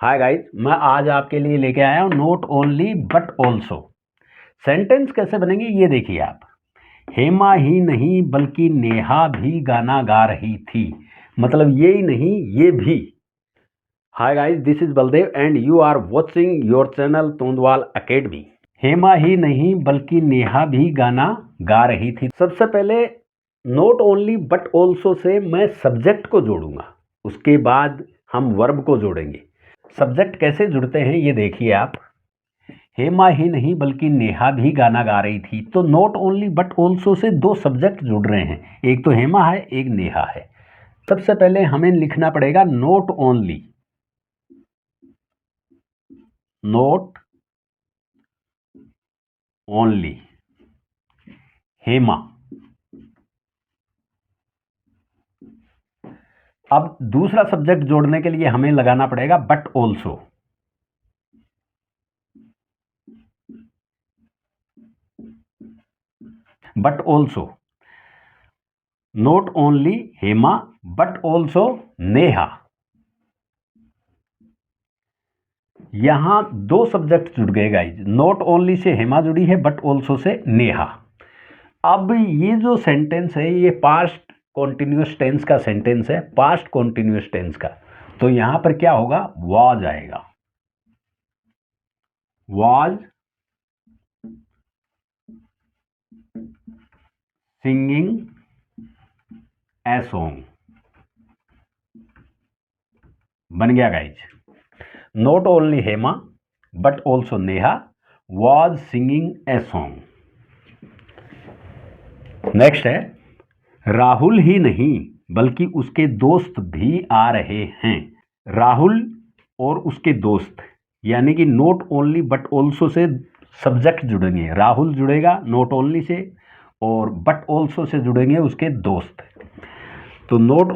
Hi guys, मैं आज आपके लिए लेके आया हूँ note only but also. Sentence कैसे बनेंगे ये देखिए आप। हेमा ही नहीं बल्कि नेहा भी गाना गा रही थी। मतलब ये ही नहीं, ये भी। Hi guys, this is Baldev and you are watching your channel Tondwal academy. Hema ही नहीं बल्कि नेहा भी गाना गा रही थी। सबसे पहले नोट ओनली बट ऑल्सो से मैं सब्जेक्ट को जोड़ूंगा, उसके बाद हम वर्ब को जोड़ेंगे। सब्जेक्ट कैसे जुड़ते हैं ये देखिए आप। हेमा ही नहीं बल्कि नेहा भी गाना गा रही थी, तो नॉट ओनली बट ऑल्सो से दो सब्जेक्ट जुड़ रहे हैं, एक तो हेमा है, एक नेहा है। सबसे पहले हमें लिखना पड़ेगा note only. Note only Hema. अब दूसरा सब्जेक्ट जोड़ने के लिए हमें लगाना पड़ेगा but also. But also note only Hema but also Neha. यहां दो सब्जेक्ट जुड़ गए guys. Note only say Hema जुड़ी है, बट ऑल्सो से नेहा। अब ये जो सेंटेंस है ये पास्ट कॉन्टिन्यूस टेंस का सेंटेंस है, पास्ट कॉन्टिन्यूस टेंस का। तो यहां पर क्या होगा, वाज आएगा। Was singing a song. बन गया guys. Not only Hema but also Neha was singing a song. Next है, राहुल ही नहीं बल्कि उसके दोस्त भी आ रहे हैं। राहुल और उसके दोस्त, यानी कि नोट ओनली बट ऑल्सो से सब्जेक्ट जुड़ेंगे। राहुल जुड़ेगा नोट ओनली से और बट ऑल्सो से जुड़ेंगे उसके दोस्त। तो note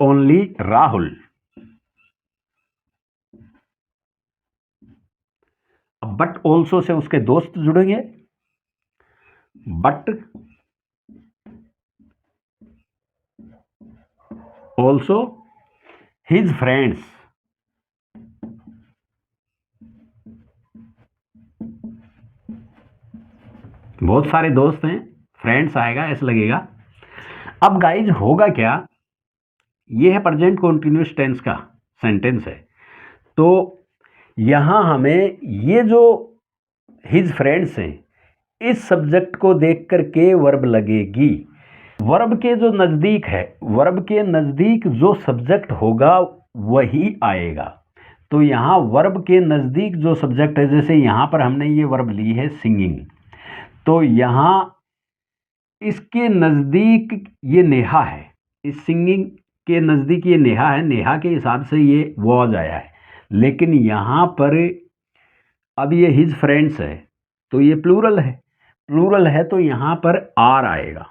only Rahul. But also से उसके दोस्त जुड़ेंगे, बट ऑल्सो हिज फ्रेंड्स। बहुत सारे दोस्त हैं, फ्रेंड्स आएगा ऐसा लगेगा। अब गाइज होगा क्या, ये है प्रेजेंट कॉन्टिन्यूस टेंस का सेंटेंस है। तो यहां हमें ये जो हिज फ्रेंड्स हैं, इस सब्जेक्ट को देख करके वर्ब लगेगी। वर्ब के जो नजदीक है, वर्ब के नजदीक जो सब्जेक्ट होगा वही आएगा। तो यहां वर्ब के नजदीक जो सब्जेक्ट है, जैसे यहां पर हमने ये वर्ब ली है सिंगिंग, तो यहां इसके नजदीक ये नेहा है। इस सिंगिंग के नजदीक ये नेहा है, नेहा के हिसाब से ये वॉज आया है। लेकिन यहां पर अब ये हिज फ्रेंड्स है, तो ये प्लूरल है। प्लूरल है तो यहां पर आर आएगा।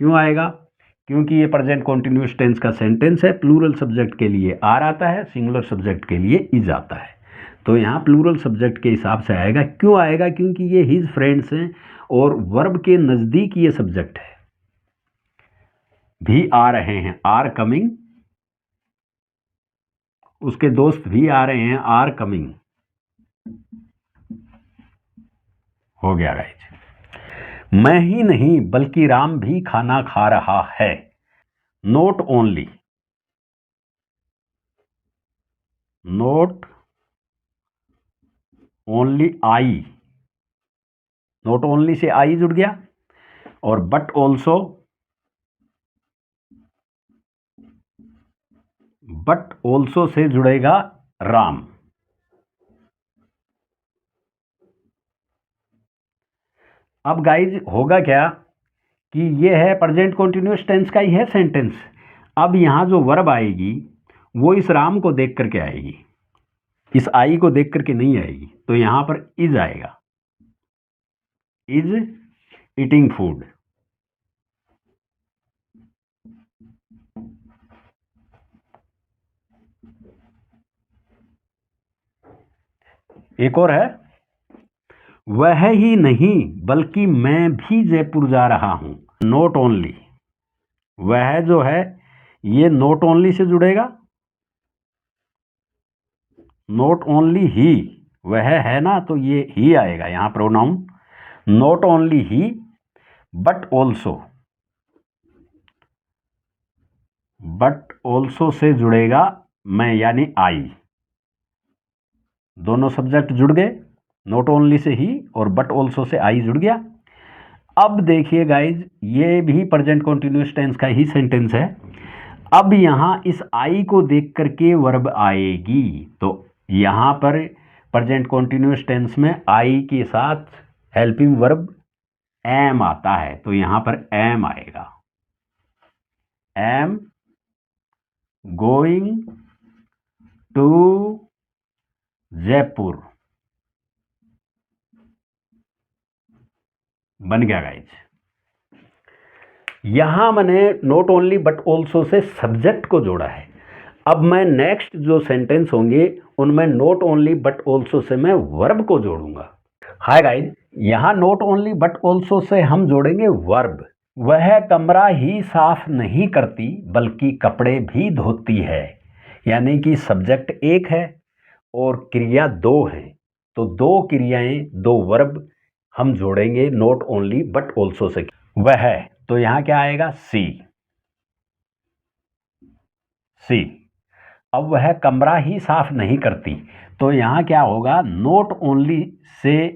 क्यों आएगा, क्योंकि ये प्रेजेंट कॉन्टिन्यूस टेंस का सेंटेंस है। प्लूरल सब्जेक्ट के लिए आर आता है, सिंगुलर सब्जेक्ट के लिए इज आता है। तो यहाँ प्लूरल सब्जेक्ट के हिसाब से आएगा। क्यों आएगा, क्योंकि ये हिज फ्रेंड्स हैं और वर्ब के नजदीक ये सब्जेक्ट है। भी आ रहे हैं, आर कमिंग। उसके दोस्त भी आ रहे हैं, आर कमिंग। हो गया गाइज। मैं ही नहीं बल्कि राम भी खाना खा रहा है। Note only I. Note only say आई जुड़ गया और बट ऑल्सो से जुड़ेगा राम। अब गाइज होगा क्या कि ये है प्रेजेंट कॉन्टिन्यूस टेंस का ही है सेंटेंस। अब यहां जो वर्ब आएगी वो इस राम को देख करके आएगी, इस आई को देख करके नहीं आएगी। तो यहां पर इज आएगा, इज ईटिंग फूड। एक और है, वह ही नहीं बल्कि मैं भी जयपुर जा रहा हूं। नोट ओनली, वह जो है ये नोट ओनली से जुड़ेगा, नोट ओनली ही, वह है ना, तो ये ही आएगा यहां pronoun. Note only he but also से जुड़ेगा मैं यानी आई। दोनों सब्जेक्ट जुड़ गए, नोट ओनली से ही और बट ऑल्सो से आई जुड़ गया। अब देखिए गाइज, ये भी प्रेजेंट कंटिन्यूअस टेंस का ही सेंटेंस है। अब यहां इस आई को देख करके वर्ब आएगी, तो यहां पर प्रेजेंट कंटिन्यूअस टेंस में आई के साथ हेल्पिंग वर्ब एम आता है, तो यहां पर एम आएगा। एम गोइंग टू जयपुर, बन गया गाइज। यहां मैंने नॉट ओनली बट ऑल्सो से सब्जेक्ट को जोड़ा है। अब मैं नेक्स्ट जो सेंटेंस होंगे उनमें नॉट ओनली बट ऑल्सो से मैं वर्ब को जोड़ूंगा। हाय गाइज, यहां नॉट ओनली बट ऑल्सो से हम जोड़ेंगे वर्ब। वह कमरा ही साफ नहीं करती बल्कि कपड़े भी धोती है, यानी कि सब्जेक्ट एक है और क्रिया दो है, तो दो क्रियाएं दो वर्ब हम जोड़ेंगे नॉट ओनली बट ऑल्सो से। वह, तो यहां क्या आएगा, सी। सी। अब वह कमरा ही साफ नहीं करती, तो यहां क्या होगा, नॉट ओनली से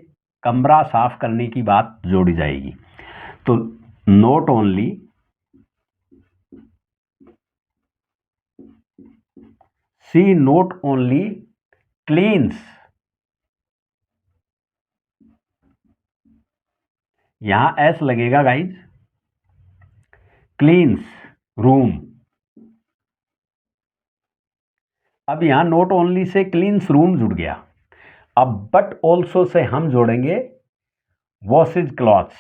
कमरा साफ करने की बात जोड़ी जाएगी। तो not only she not only cleans, यहां एस लगेगा गाइज, क्लीन्स रूम। अब यहां नॉट ओनली से क्लीन्स रूम जुड़ गया। अब बट ऑल्सो से हम जोड़ेंगे washes clothes,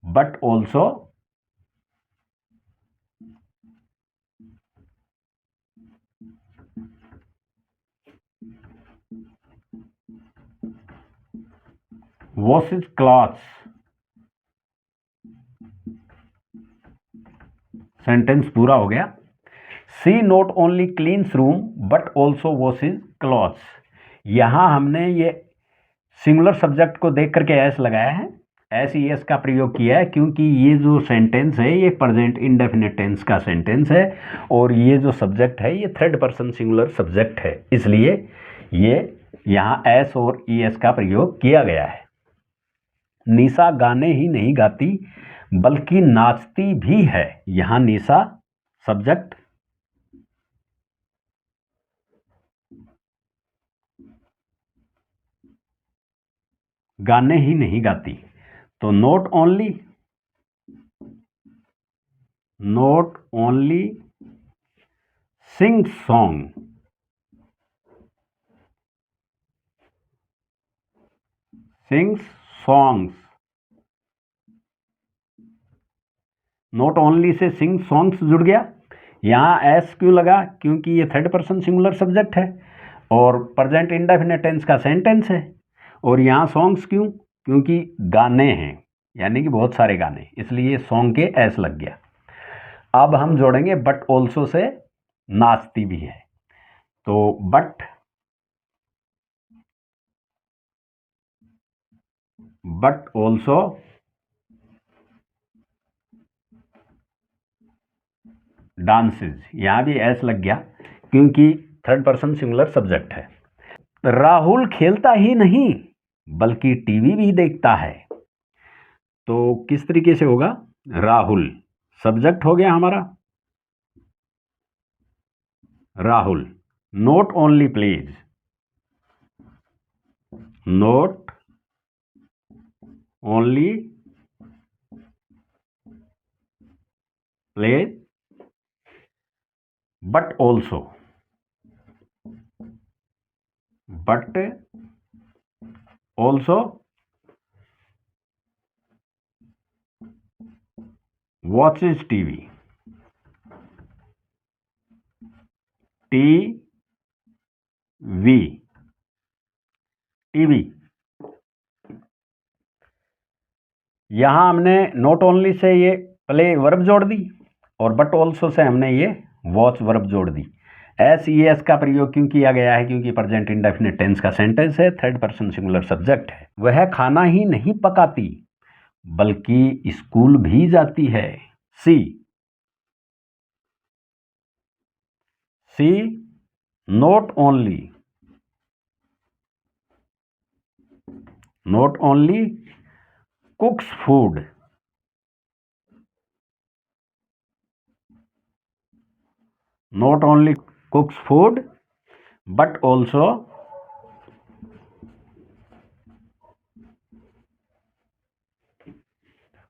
but also washes clothes. Sentence पूरा हो गया। She not only cleans room but also washes clothes. यहां हमने ये सिंगुलर सब्जेक्ट को देख करके एस लगाया है, एस ई एस का प्रयोग किया है, क्योंकि ये जो सेंटेंस है ये प्रेजेंट इंडेफिनिट टेंस का सेंटेंस है और ये जो सब्जेक्ट है ये थर्ड पर्सन सिंगुलर सब्जेक्ट है, इसलिए ये यहाँ एस और ई एस का प्रयोग किया गया है। निशा गाने ही नहीं गाती बल्कि नाचती भी है, यहाँ निशा सब्जेक्ट, गाने ही नहीं गाती, तो not only sing song, sings songs. Not only से सिंग सॉन्ग्स जुड़ गया। यहाँ एस क्यों लगा, क्योंकि ये थर्ड पर्सन सिंगुलर सब्जेक्ट है और प्रेजेंट इंडेफिनिट टेंस का सेंटेंस है। और यहाँ सॉन्ग्स क्यों, क्योंकि गाने हैं, यानी कि बहुत सारे गाने, इसलिए सॉन्ग के एस लग गया। अब हम जोड़ेंगे बट ऑल्सो से नाचती भी है, तो बट ऑल्सो डांसेज, यहां भी एस लग गया क्योंकि थर्ड पर्सन सिंगुलर सब्जेक्ट है। राहुल खेलता ही नहीं बल्कि टीवी भी देखता है, तो किस तरीके से होगा, राहुल सब्जेक्ट हो गया हमारा, Rahul not only plays, not only plays but also watches TV, TV, TV यहाँ हमने नॉट ओनली से ये प्ले वर्ब जोड़ दी और बट ऑल्सो से हमने ये वॉच वर्ब जोड़ दी। एस का प्रयोग क्यों किया गया है? क्योंकि प्रेजेंट इंडेफिनिट टेंस का सेंटेंस है, थर्ड पर्सन सिंगुलर सब्जेक्ट है। वह खाना ही नहीं पकाती बल्कि स्कूल भी जाती है। She not only cooks food, not only cooks food but also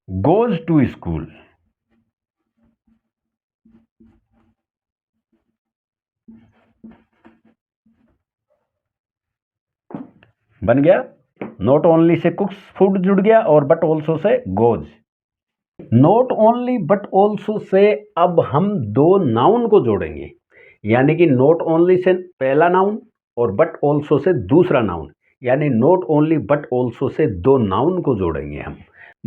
goes to school। बन गया। नॉट ओनली से कुक्स फूड जुड़ गया और बट ऑल्सो से goes. Not only but also से अब हम दो नाउन को जोड़ेंगे, यानी कि नॉट ओनली से पहला नाउन और बट ऑल्सो से दूसरा नाउन, यानी नॉट ओनली बट ऑल्सो से दो नाउन को जोड़ेंगे हम।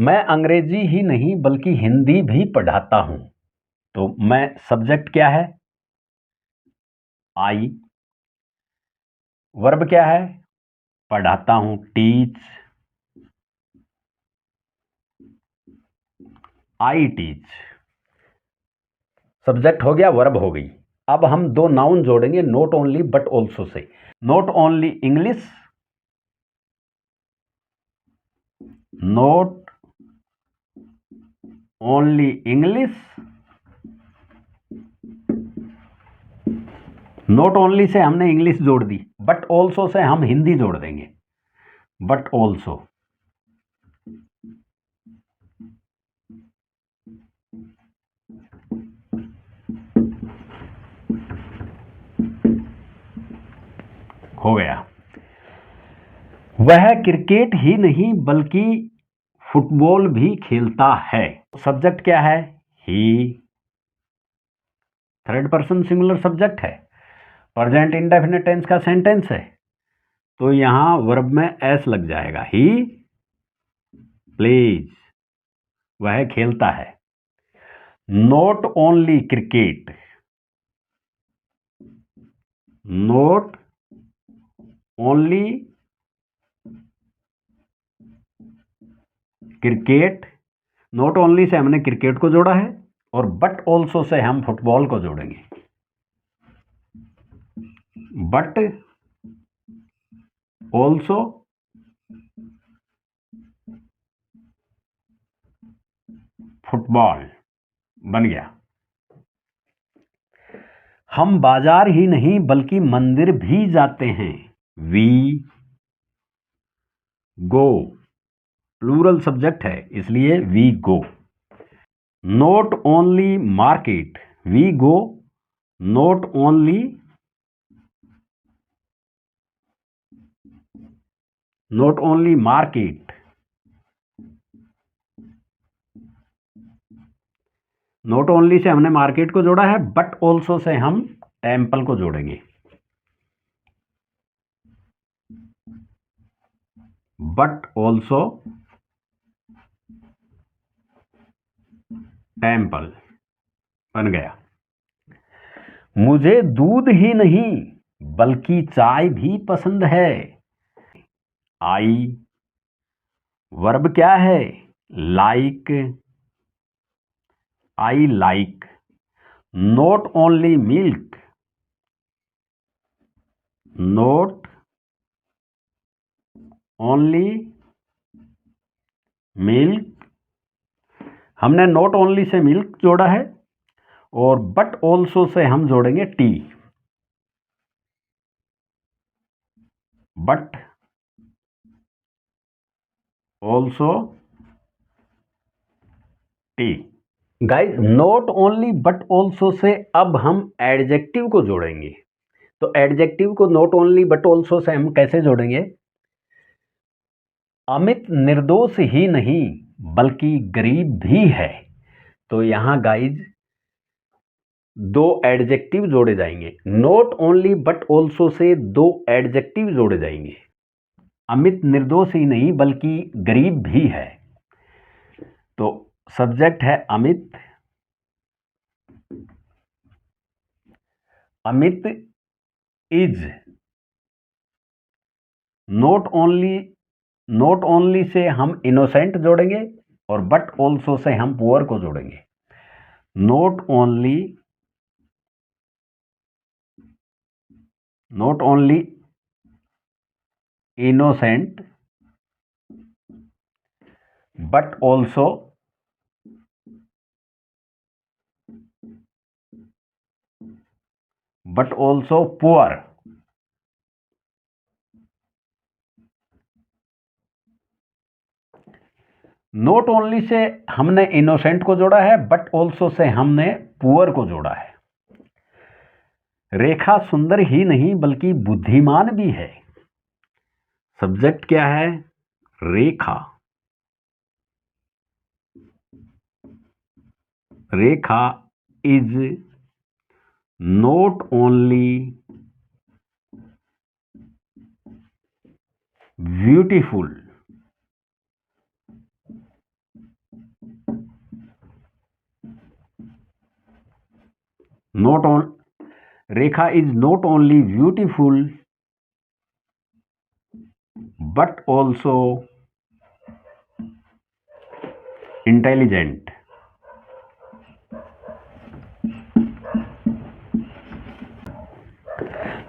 मैं अंग्रेजी ही नहीं बल्कि हिंदी भी पढ़ाता हूं। तो मैं सब्जेक्ट क्या है? आई। वर्ब क्या है? पढ़ाता हूं, टीच। I teach. सब्जेक्ट हो गया, वर्ब हो गई। अब हम दो नाउन जोड़ेंगे नॉट ओनली बट ऑल्सो से। Not only English, not only English. Not only से हमने इंग्लिश जोड़ दी, बट ऑल्सो से हम हिंदी जोड़ देंगे। बट ऑल्सो, हो गया। वह क्रिकेट ही नहीं बल्कि फुटबॉल भी खेलता है। सब्जेक्ट क्या है? ही। थर्ड पर्सन सिंगुलर सब्जेक्ट है, प्रेजेंट इंडेफिनिट टेंस का सेंटेंस है, तो यहां वर्ब में एस लग जाएगा। ही प्लेज, वह खेलता है। Not only cricket, not only cricket. Not only से हमने क्रिकेट को जोड़ा है और बट ऑल्सो से हम फुटबॉल को जोड़ेंगे। बट ऑल्सो फुटबॉल बन गया। हम बाजार ही नहीं बल्कि मंदिर भी जाते हैं। वी गो, प्लूरल सब्जेक्ट है इसलिए we go. Not only market, we go not only market. Not only से हमने मार्केट को जोड़ा है, बट ऑल्सो से हम टेम्पल को जोड़ेंगे। बट ऑल्सो टेम्पल बन गया। मुझे दूध ही नहीं बल्कि चाय भी पसंद है। आई। वर्ब क्या है? Like. I like. Not only milk, not only milk. हमने नॉट ओनली से मिल्क जोड़ा है और बट ऑल्सो से हम जोड़ेंगे T. But also T. Guys, not only but also से अब हम एडजेक्टिव को जोड़ेंगे। तो एडजेक्टिव को नॉट ओनली बट ऑल्सो से हम कैसे जोड़ेंगे? अमित निर्दोष ही नहीं बल्कि गरीब भी है। तो यहां गाइज दो एडजेक्टिव जोड़े जाएंगे। नॉट ओनली बट ऑल्सो से दो एडजेक्टिव जोड़े जाएंगे। अमित निर्दोष ही नहीं बल्कि गरीब भी है। तो सब्जेक्ट है Amit. Amit is not only से हम इनोसेंट जोड़ेंगे और बट ऑल्सो से हम पुअर को जोड़ेंगे। Not only innocent but also poor. Not only से हमने इनोसेंट को जोड़ा है, बट ऑल्सो से हमने पुअर को जोड़ा है। रेखा सुंदर ही नहीं बल्कि बुद्धिमान भी है। सब्जेक्ट क्या है? Rekha. Rekha is not only beautiful Rekha is not only beautiful but also intelligent.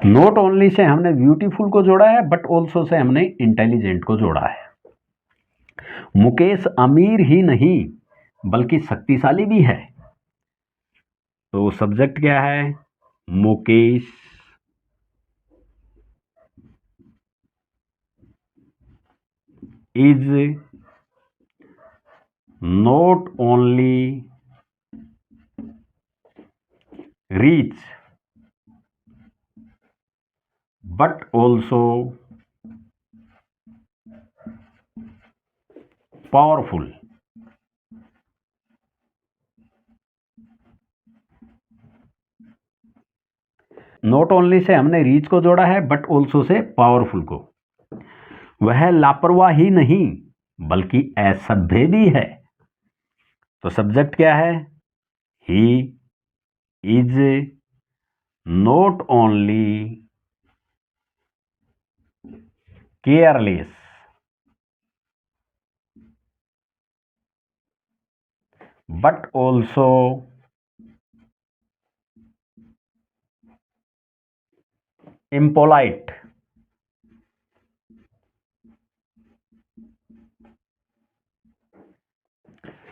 Not only से हमने ब्यूटीफुल को जोड़ा है, बट ऑल्सो से हमने इंटेलिजेंट को जोड़ा है। मुकेश अमीर ही नहीं बल्कि शक्तिशाली भी है। तो सब्जेक्ट क्या है? Mukesh is not only rich but also powerful. Not only से हमने रीच को जोड़ा है, बट ऑल्सो से पावरफुल को। वह लापरवाह ही नहीं बल्कि असभ्य भी है। तो सब्जेक्ट क्या है? He is not only careless but also impolite.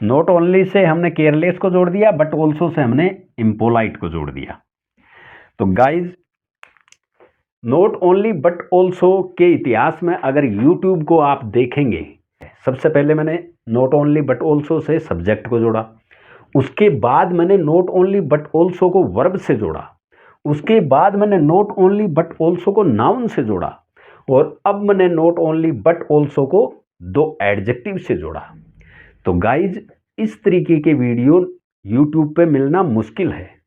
Not only से हमने केयरलेस को जोड़ दिया, बट ऑल्सो से हमने इम्पोलाइट को जोड़ दिया। तो guys, not only but also के इतिहास में अगर यूट्यूब को आप देखेंगे, सबसे पहले मैंने नॉट ओनली बट ऑल्सो से सब्जेक्ट को जोड़ा, उसके बाद मैंने नॉट ओनली बट ऑल्सो को वर्ब से जोड़ा, उसके बाद मैंने नॉट ओनली बट ऑल्सो को नाउन से जोड़ा, और अब मैंने नॉट ओनली बट ऑल्सो को दो एडजेक्टिव से जोड़ा। तो गाइज, इस तरीके के वीडियो यूट्यूब पे मिलना मुश्किल है।